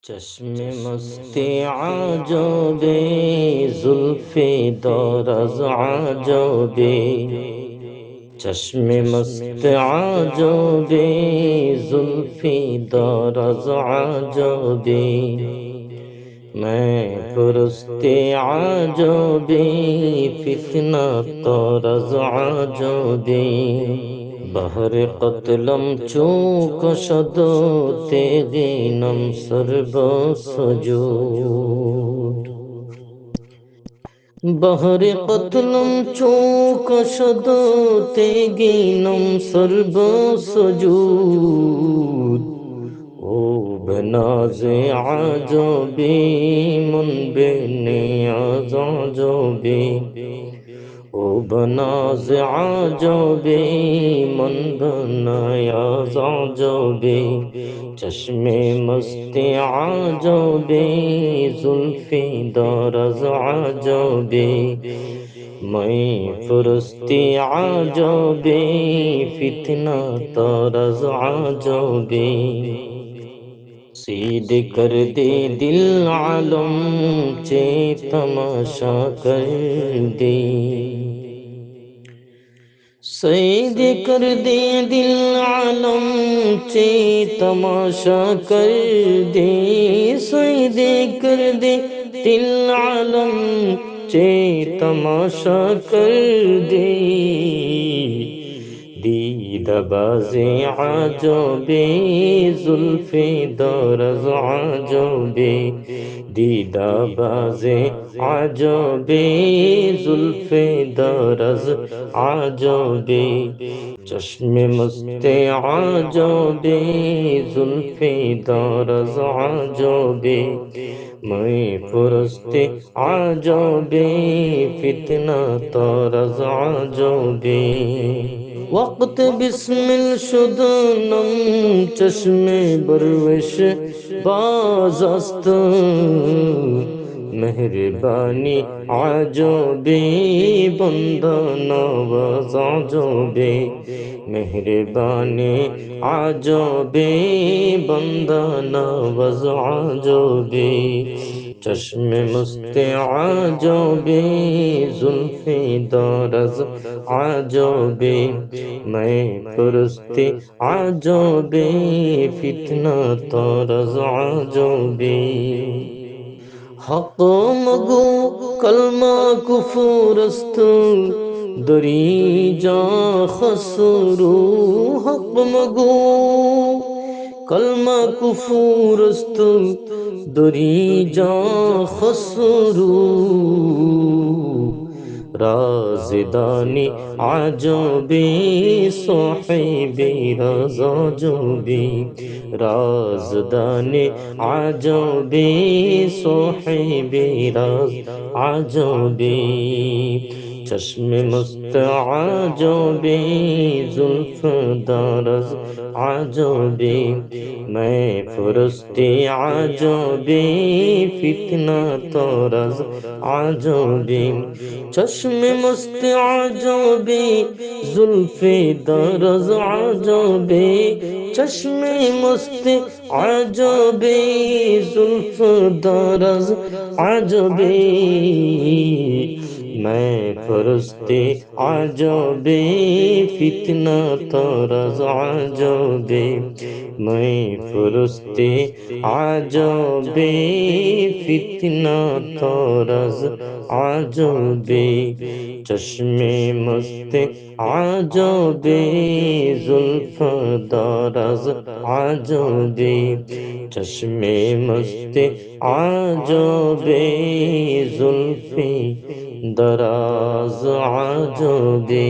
चश्मे मस्ती आजोबे जुल्फे दौरज आजोबे चश्मे मस्त आजोबे जुल्फे दौरज आजोबे मैं पुरस्ते आजोबे फितना तौरज आजोबे बहर कत्लम चूक शदो तेगीनम सर्ब सजूद बहर कत्लम चूक शदो तेगीनम सर्ब सजूद ओ बनाजे आजो बे मन बेने आजो बे ओ बनाज आजोबे मन बनाया जाजोबे चश्मे मस्ती आजोबे जुल्फे दरज आजोबे मैं फुरस्ती आजोबे फितना तरज आजोबे सीध कर दे दिल आलम चे तमाशा कर दे सईद कर दे दिल आलम चे तमाशा कर दे सईद कर दे दिल आलम चे तमाशा कर दे दीदबाज़े आजोबे जुल्फे दरज आजोबे दीदाबाज़े आजोबे जुल्फे दरज आजोबे चश्मे मस्ते आजोबे जुल्फे दरज आजोबे मैं पुरस्ते आजोबे फितना तरज आजोबे वक्त बिस्मिल शुदनम चश्मे बरविश बाजस्त मेहरबानी आजोबे बंदा नवाज आजोबे मेहरबानी आजोबे बंदा नवाज आजोबे चश्मे मस्ते आजोबे जुल्फे दरज आजोबे मैं पुरस्ते आजोबे फितना तरज आजोबे हक मगो कलमा कुफुरस्त दरी जा खसरू हक मगो कलमा कुफुरस्त दरी जा खसरू राज़दानी आजोबे सोहिबे राज़ोबे राज़दानी आजोबे सोहिबे राज़ आजोबे चश्मे मस्त आजोबे जुल्फ दरज आजोबे मैं फुरस्ते आजोबे फितना तरज आजोबे चश्मे मस्त आजोबे जुल्फे दरज आजोबे चश्मे मस्त आजोबे जुल्फ दरज आजोबे मैं फुरस्ते आजोबे फितना तरज आजोबे मैं फुरस्ते आजोबे फितना तरज आजोबे चश्मे मस्त आजोबे जुल्फ दरज आजोबे चश्मे मस्त आजोबे जुल्फे दराज आजोबे।